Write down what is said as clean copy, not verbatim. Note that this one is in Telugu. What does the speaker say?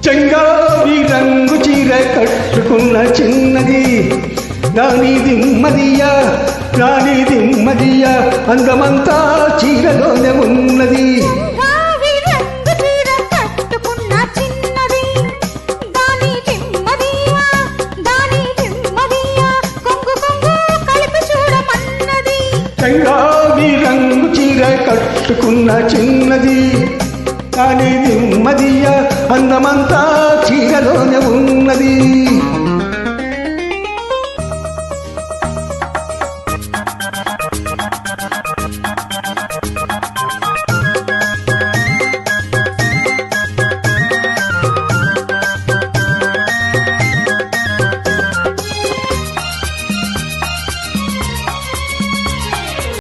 చెంగావి రంగు చీర కట్టుకున్న చిన్నది రాణి దిమ్మదియా అందమంతా చీరలోనే ఉన్నది. చెంగావి రంగు చీర కట్టుకున్న చిన్నది కానీ దిమ్మదియ అందమంతా చీరలోనే ఉన్నది.